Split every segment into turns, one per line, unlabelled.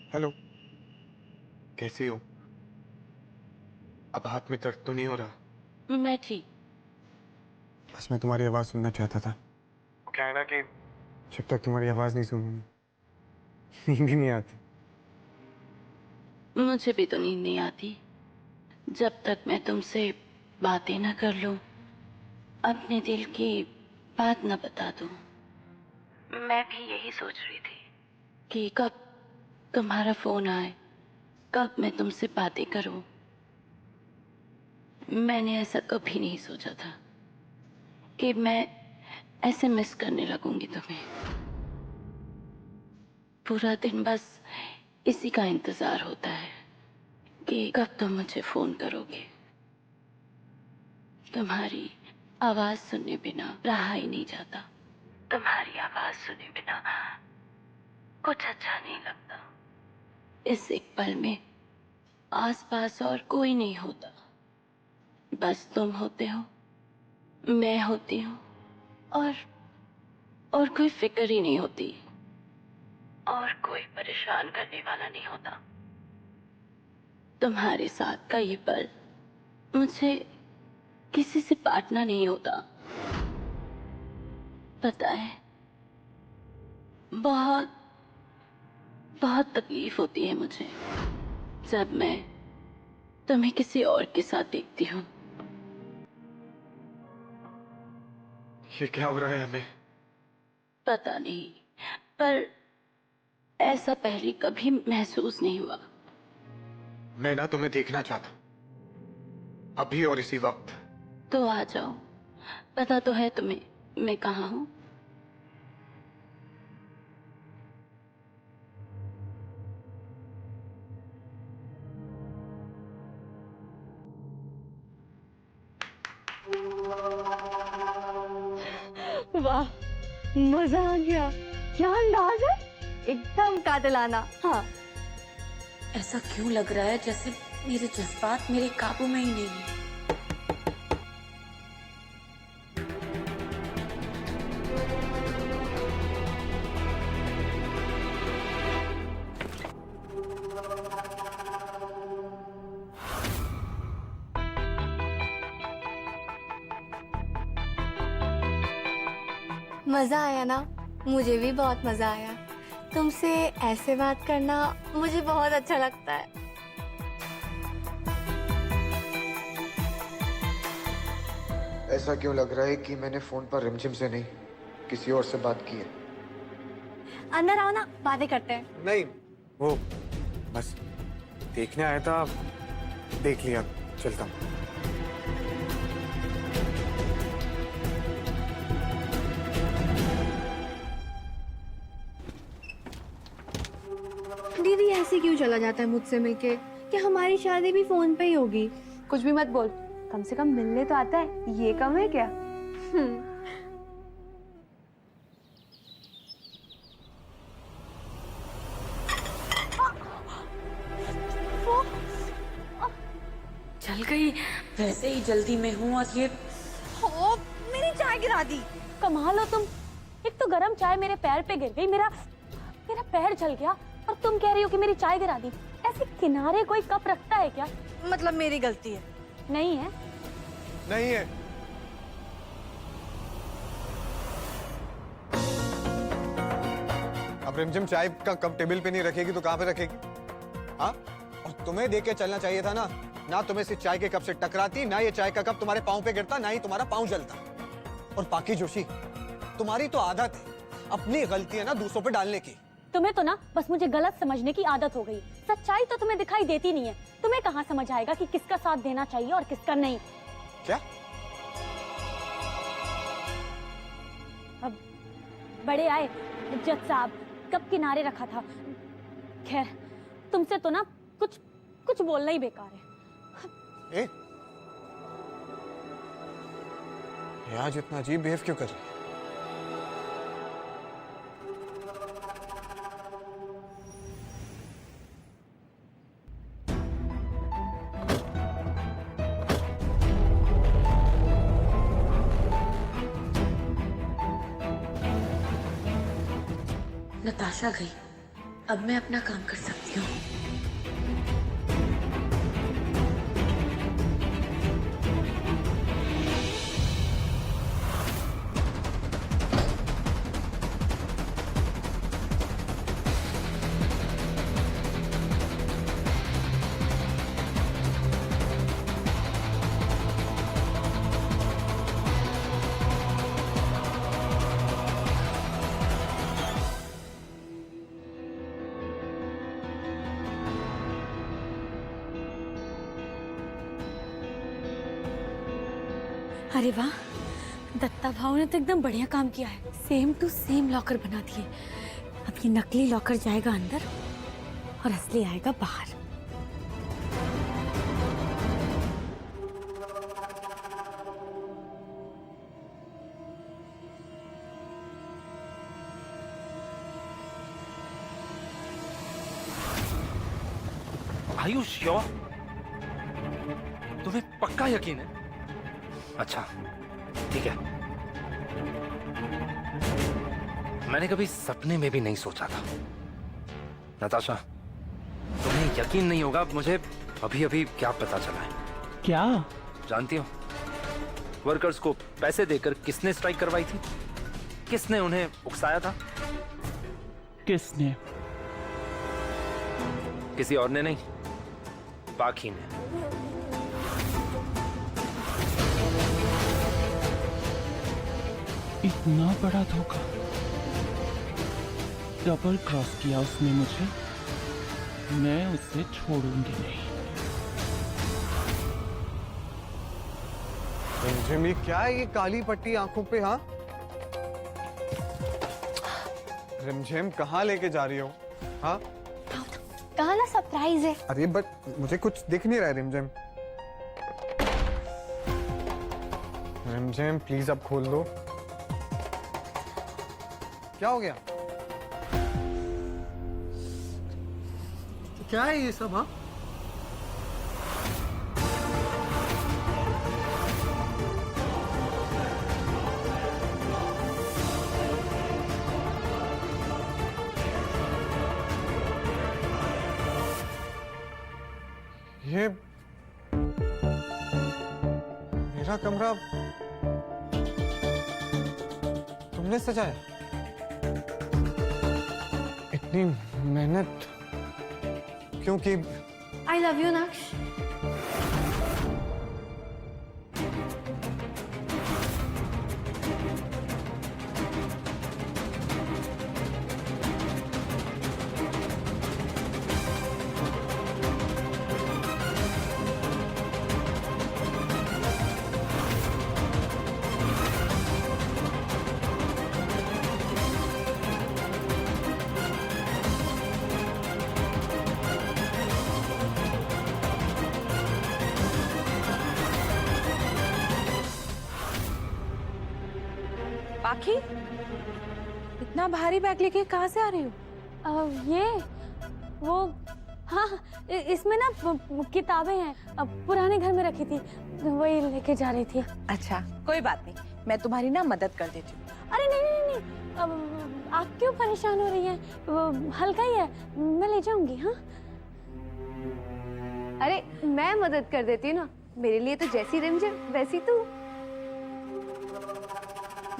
Hello. कैसी हो? अब हाथ में दर्द तो नहीं हो रहा?
मैं ठीक।
बस मैं तुम्हारी आवाज सुनना चाहता था। क्या है ना कि जब तक तुम्हारी आवाज नहीं सुनूंगी नींद भी नहीं आती।
मुझे भी तो नींद नहीं आती जब तक मैं तुमसे बातें न कर लूं, अपने दिल की बात न बता दूं। मैं भी यही सोच रही थी कि कब तुम्हारा फोन आए, कब मैं तुमसे बातें करूं। मैंने ऐसा कभी नहीं सोचा था कि मैं ऐसे मिस करने लगूंगी तुम्हें। पूरा दिन बस इसी का इंतजार होता है कि कब तुम मुझे फोन करोगे। तुम्हारी आवाज सुने बिना रहा ही नहीं जाता। तुम्हारी आवाज सुने बिना कुछ अच्छा नहीं लगता। इस एक पल में आसपास और कोई नहीं होता, बस तुम होते हो, मैं होती हूँ, और कोई फिक्र ही नहीं होती, और कोई परेशान करने वाला नहीं होता। तुम्हारे साथ का ये पल मुझे किसी से बांटना नहीं होता। पता है, बहुत बहुत तकलीफ होती है मुझे जब मैं तुम्हें किसी और के साथ देखती हूँ।
ये क्या हो रहा है हमें?
पता नहीं, पर ऐसा पहले कभी महसूस नहीं हुआ।
मैं ना तुम्हें देखना चाहता हूं, अभी और इसी वक्त।
तो आ जाओ, पता तो है तुम्हें मैं कहाँ हूँ।
वाह, मजा आ गया। क्या अंदाज है, एकदम कातिलाना। हाँ,
ऐसा क्यों लग रहा है जैसे मेरे जज्बात मेरे काबू में ही नहीं है।
मजा आया ना? मुझे भी बहुत मजा आया। तुमसे ऐसे बात करना मुझे बहुत अच्छा लगता है।
ऐसा क्यों लग रहा है कि मैंने फोन पर रिमझिम से नहीं, किसी और से बात की है?
अंदर आओ ना, बातें करते हैं।
नहीं, वो बस देखने आया था, देख लिया, चलता हूँ।
दीदी ऐसे क्यों चला जाता है मुझसे मिलके? कि हमारी शादी भी फोन पे ही होगी।
कुछ भी मत बोल, कम से कम मिलने तो आता है, ये कम है क्या?
चल गई, वैसे ही जल्दी में हूँ और ये
ओ, मेरी चाय गिरा दी।
कमाल हो तुम, एक तो गरम चाय मेरे पैर पे गिर गई, मेरा मेरा पैर जल गया, और तुम कह रही हो कि मेरी चाय गिरा दी। ऐसे किनारे कोई कप रखता है क्या?
मतलब मेरी गलती है?
नहीं है।
नहीं है। अब रिमझिम चाय का कप टेबल पे नहीं रखेगी तो कहाँ पे रखेगी? हाँ, और तुम्हें देख के चलना चाहिए था ना। ना तुम्हें इस चाय के कप से टकराती, ना ये चाय का कप तुम्हारे पाँव पे गिरता, ना ही तुम्हारा पाँव जलता। और बाकी जोशी, तुम्हारी तो आदत है अपनी गलतियां ना दूसरों पे डालने की।
तुम्हें तो ना बस मुझे गलत समझने की आदत हो गई। सच्चाई तो तुम्हें दिखाई देती नहीं है। तुम्हें कहाँ समझ आएगा कि किसका साथ देना चाहिए और किसका नहीं।
क्या?
अब बड़े आए जज साहब, कब किनारे रखा था। खैर, तुमसे तो ना कुछ कुछ बोलना ही बेकार है।
ए? ये आज इतना अजीब बिहेव क्यों कर रही है?
नताशा गई, अब मैं अपना काम कर सकती हूँ।
अरे वाह, दत्ता भाव ने तो एकदम बढ़िया काम किया है। सेम टू सेम लॉकर बना दिए। अब ये नकली लॉकर जाएगा अंदर और असली आएगा बाहर।
Are you sure? तुम्हें पक्का यकीन है? अच्छा, ठीक है। मैंने कभी सपने में भी नहीं सोचा था। नताशा, तुम्हें यकीन नहीं होगा, मुझे अभी अभी क्या पता चला है।
क्या?
जानती हो वर्कर्स को पैसे देकर किसने स्ट्राइक करवाई थी? किसने उन्हें उकसाया था?
किसने?
किसी और ने नहीं, बाकी ने।
इतना बड़ा धोखा। डबल क्रॉस किया उसने मुझे। मैं उसे छोड़ूंगी नहीं।
रिमझिम, ये क्या है ये काली पट्टी आंखों पे? हाँ रिमझिम, कहाँ लेके जा रही हो? हाँ
कहा ना सरप्राइज है।
अरे बट मुझे कुछ दिख नहीं रहा है रिमझिम। रिमझिम प्लीज अब खोल दो। क्या हो गया? क्या है ये सब? हाँ ये मेरा कमरा तुमने सजाया? इतनी मेहनत क्यों की?
आई लव यू नक्श।
पाखी, इतना भारी बैग लेके कहाँ से आ रही हो?
ये वो हाँ, इसमें ना किताबें हैं। अब पुराने घर में रखी थी, वही लेके जा रही थी।
अच्छा, कोई बात नहीं, मैं तुम्हारी ना मदद कर देती हूँ।
अरे नहीं नहीं नहीं, अब आप क्यों परेशान हो रही हैं? वो हल्का ही है, मैं ले जाऊंगी। हाँ
अरे मैं मदद कर देती हूँ ना, मेरे लिए तो जैसी रिमझिम वैसी तू।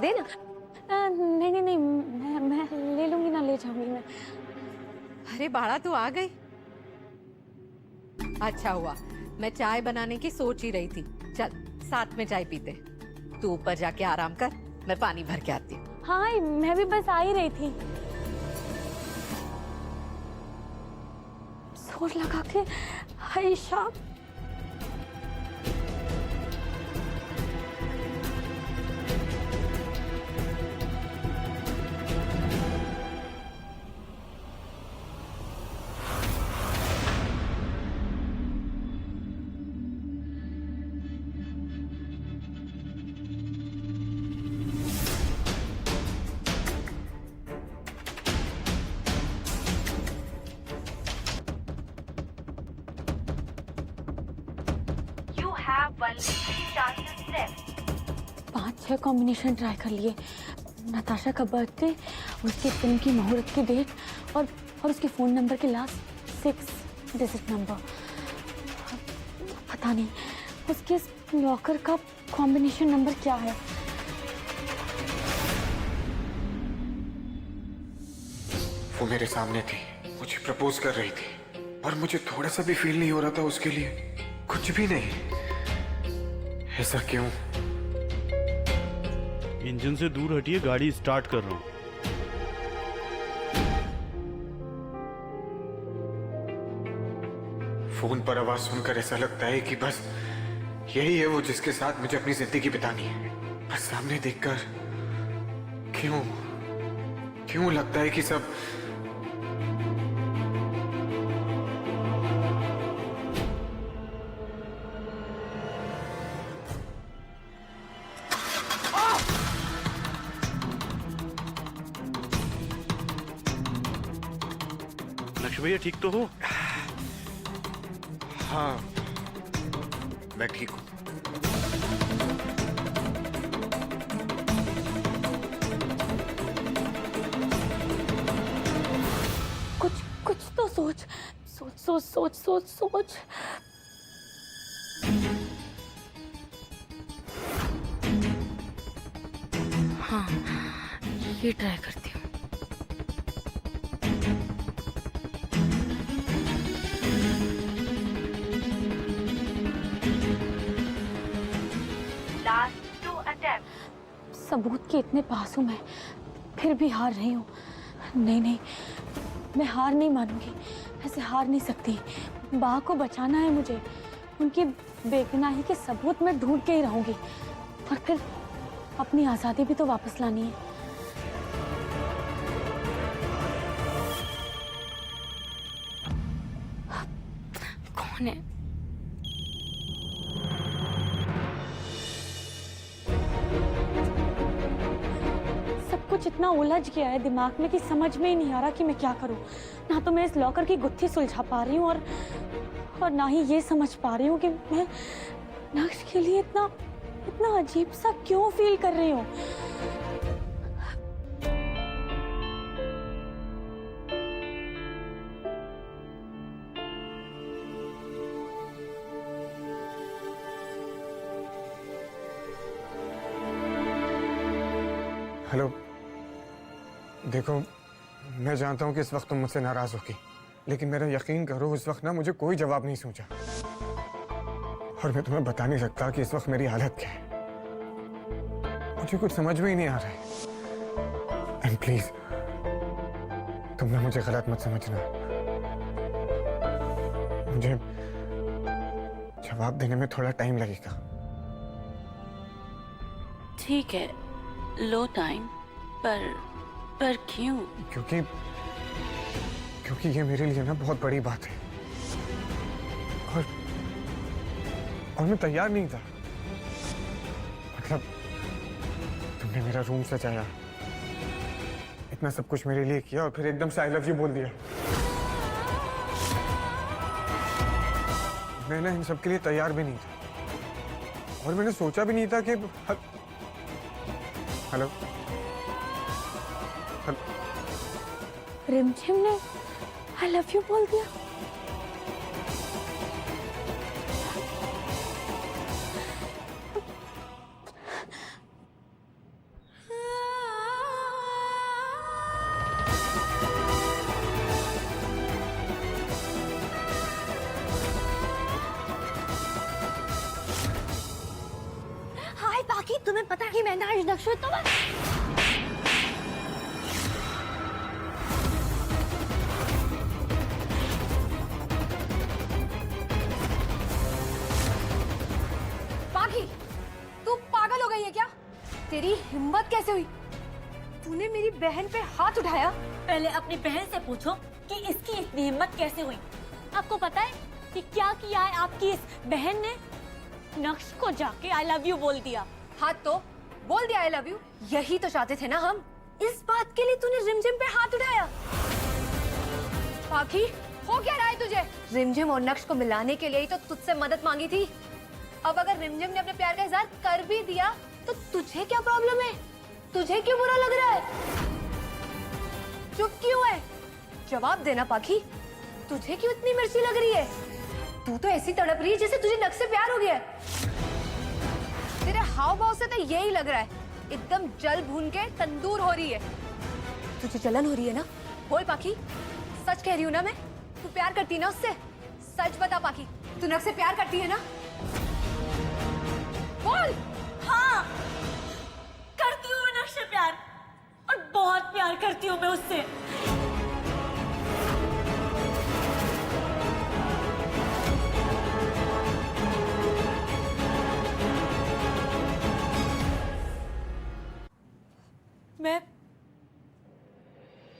दे ना।
नहीं नहीं नहीं, मैं ले लूंगी ना, ले जाऊंगी मैं।
अरे बाड़ा, तू आ गई। अच्छा हुआ, मैं चाय बनाने की सोच ही रही थी। चल साथ में चाय पीते। तू ऊपर जाके आराम कर, मैं पानी भर के आती हूँ।
हाँ मैं भी बस आ ही रही थी। जोर लगा के आयशा। पांच छह कॉम्बिनेशन ट्राई कर लिए, नताशा का बर्थडे, उसकी फिल्म की मुहूर्त की डेट और उसके फ़ोन नंबर के लास्ट 6 डिजिट नंबर। पता नहीं उसके इस लॉकर का कॉम्बिनेशन नंबर क्या है।
वो मेरे सामने थी, मुझे प्रपोज कर रही थी और मुझे थोड़ा सा भी फील नहीं हो रहा था उसके लिए, कुछ भी नहीं। ऐसा क्यों?
इंजन से दूर हटिए, गाड़ी स्टार्ट कर रहा हूँ।
फोन पर आवाज सुनकर ऐसा लगता है कि बस यही है वो जिसके साथ मुझे अपनी जिंदगी बितानी है। पर सामने देखकर क्यों लगता है कि सब
नक्श भैया ठीक तो हो?
हाँ, मैं ठीक हूँ।
कुछ तो सोच।
हाँ, ये ट्राई करती हूँ।
सबूत के इतने पास हूँ मैं, फिर भी हार रही हूँ। नहीं, मैं हार नहीं मानूंगी, ऐसे हार नहीं सकती। बा को बचाना है मुझे, उनकी बेगुनाही के सबूत मैं ढूंढ के ही रहूंगी और फिर अपनी आज़ादी भी तो वापस लानी है।
कौन है?
कुछ इतना उलझ गया है दिमाग में कि समझ में ही नहीं आ रहा कि मैं क्या करूं। ना तो मैं इस लॉकर की गुत्थी सुलझा पा रही हूँ और ना ही ये समझ पा रही हूँ कि मैं नक्श के लिए इतना अजीब सा क्यों फील कर रही हूँ।
हेलो, देखो मैं जानता हूँ कि इस वक्त तुम मुझसे नाराज होगी, लेकिन मेरा यकीन करो उस वक्त ना मुझे कोई जवाब नहीं सूझा और मैं तुम्हें बता नहीं सकता कि इस वक्त मेरी हालत क्या है। मुझे कुछ समझ में ही नहीं आ रहा है। एंड प्लीज तुम ना मुझे गलत मत समझना, मुझे जवाब देने में थोड़ा टाइम लगेगा।
ठीक है, लो टाइम, पर क्यों?
क्योंकि ये मेरे लिए ना बहुत बड़ी बात है और मैं तैयार नहीं था। मतलब तुमने मेरा रूम सजाया, इतना सब कुछ मेरे लिए किया और फिर एकदम से आई लव यू बोल दिया। मैं ना इन सब के लिए तैयार भी नहीं था और मैंने सोचा भी नहीं था कि हेलो,
रिमझिम ने आई लव यू बोल दिया।
हाय बाकी तुम्हें पता है कि मैंने आज नक्श तो तेरी हिम्मत कैसे हुई? तूने मेरी बहन पे हाथ उठाया?
पहले अपनी बहन से पूछो कि इसकी इतनी हिम्मत कैसे हुई। आपको पता है कि क्या किया है आपकी इस बहन ने? नक्श को जाके आई लव यू बोल दिया।
हाँ तो बोल दिया आई लव यू, यही तो चाहते थे ना हम। इस बात के लिए तूने रिमझिम पे हाथ उठाया? पाखी, हो क्या रहा है तुझे? रिमझिम और नक्श को मिलाने के लिए ही तो तुझसे मदद मांगी थी। अब अगर रिमझिम ने अपने प्यार का इजहार कर भी दिया तो तुझे क्या प्रॉब्लम है? तुझे क्यों बुरा लग रहा है? चुप क्यों है? जवाब देना पाखी, तुझे क्यों इतनी मिर्ची लग रही है? तू तो ऐसी तड़प रही है जैसे तुझे नक्श से प्यार हो गया है। तेरे हाव भाव से तो यही लग रहा है, एकदम जल भून के तंदूर हो रही है। तुझे जलन हो रही है ना? बोल पाखी, सच कह रही हूँ ना मैं? तू प्यार करती है ना उससे? सच बता पाखी, तू नक्श से प्यार करती है ना? बोल।
हाँ, करती हूँ मैं नक्श से प्यार, और बहुत प्यार करती हूँ मैं उससे।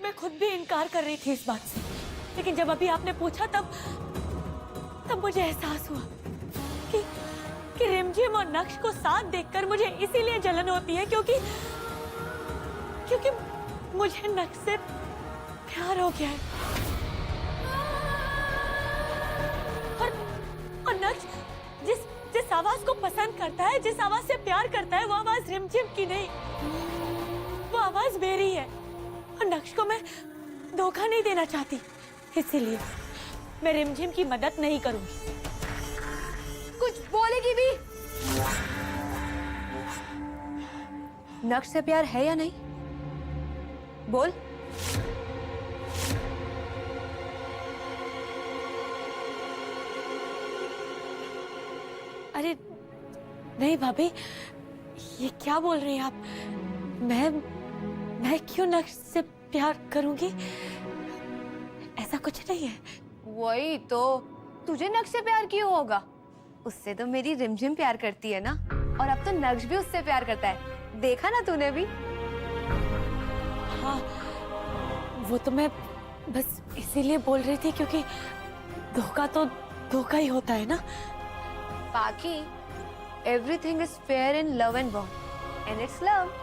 मैं खुद भी इनकार कर रही थी इस बात से, लेकिन जब अभी आपने पूछा तब मुझे एहसास हुआ कि रिमझिम और नक्श को साथ देखकर मुझे इसीलिए जलन होती है क्योंकि मुझे नक्श से प्यार हो गया है। और नक्श जिस आवाज को पसंद करता है, जिस आवाज से प्यार करता है, वो आवाज रिमझिम की नहीं, वो आवाज मेरी है। और नक्श को मैं धोखा नहीं देना चाहती, इसीलिए मैं रिमझिम की मदद नहीं करूंगी।
कुछ बोलेगी भी? नक्श से प्यार है या नहीं? बोल।
अरे नहीं भाभी, ये क्या बोल रही हैं आप? मैं क्यों नक्श से प्यार करूंगी? ऐसा कुछ नहीं है।
वही तो, तुझे नक्श से प्यार क्यों होगा? उससे तो मेरी रिमझिम प्यार करती है ना, और अब तो नक्श भी उससे प्यार करता है, देखा ना तूने भी?
हाँ, वो तो मैं बस इसीलिए बोल रही थी क्योंकि धोखा तो धोखा ही होता है ना।
बाकी everything is fair in love and war, and it's love.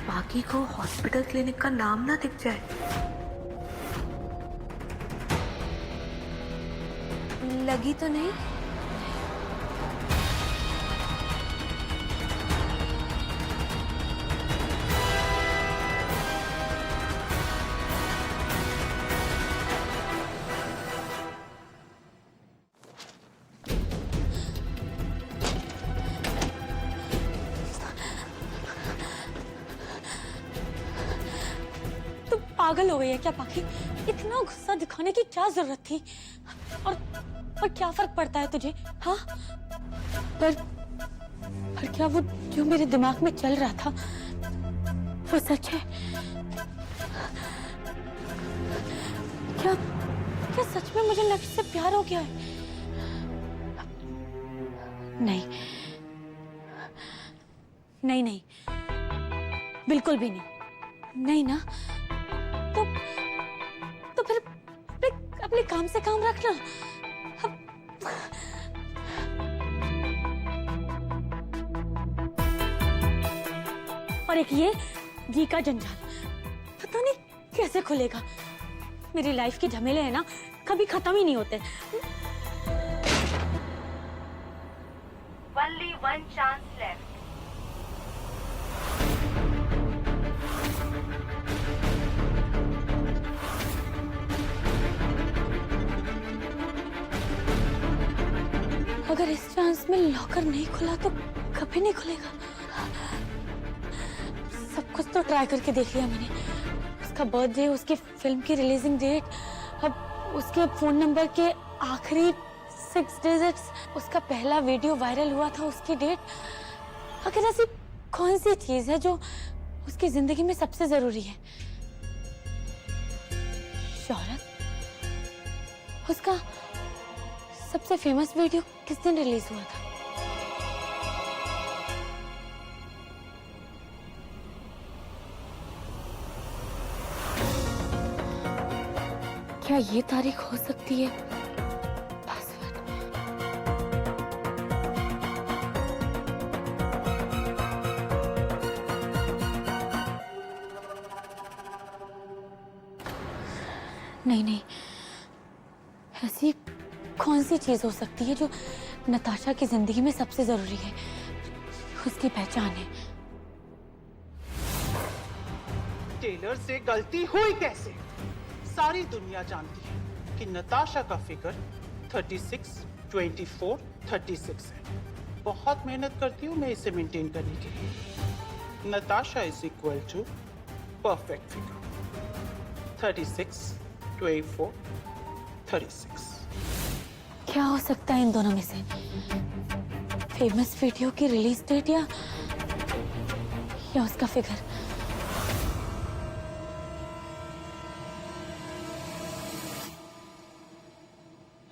बाकी को हॉस्पिटल क्लिनिक का नाम ना दिख जाए।
लगी तो नहीं?
पागल हो गई है क्या पाखी? इतना गुस्सा दिखाने की क्या जरूरत थी? और क्या फर्क पड़ता है तुझे? हाँ, पर क्या वो जो मेरे दिमाग में चल रहा था वो सच है? क्या सच में मुझे नक्श से प्यार हो गया है? नहीं नहीं नहीं, बिल्कुल भी नहीं। नहीं ना, तो फिर अपने काम से काम रखना। और एक ये घी का जंजाल, पता नहीं कैसे खुलेगा। मेरी लाइफ के झमेले है ना, कभी खत्म ही नहीं होते।
Only one chance left.
अगर इस चांस में लॉकर नहीं खुला तो कभी नहीं खुलेगा। सब कुछ तो ट्राई करके देख लिया मैंने, उसका बर्थडे, उसकी फिल्म की रिलीजिंग डेट, अब उसके फोन नंबर के आखिरी 6 डिजिट्स, उसका पहला वीडियो वायरल हुआ था उसकी डेट। आखिर ऐसी कौन सी चीज है जो उसकी जिंदगी में सबसे जरूरी है? शोहरत? उसका सबसे फेमस वीडियो किस दिन रिलीज हुआ था? क्या ये तारीख हो सकती है? पासवर्ड। नहीं नहीं, ऐसी कौन सी चीज हो सकती है जो नताशा की जिंदगी में सबसे जरूरी है, उसकी पहचान है।
टेलर से गलती हुई कैसे? सारी दुनिया जानती है कि नताशा का फिगर 36, 24, 36 है। बहुत मेहनत करती हूँ मैं इसे मेंटेन करने के लिए। Natasha is equal to perfect figure 36, 24, 36।
क्या हो सकता है इन दोनों में से? फेमस वीडियो की रिलीज डेट या उसका फिगर?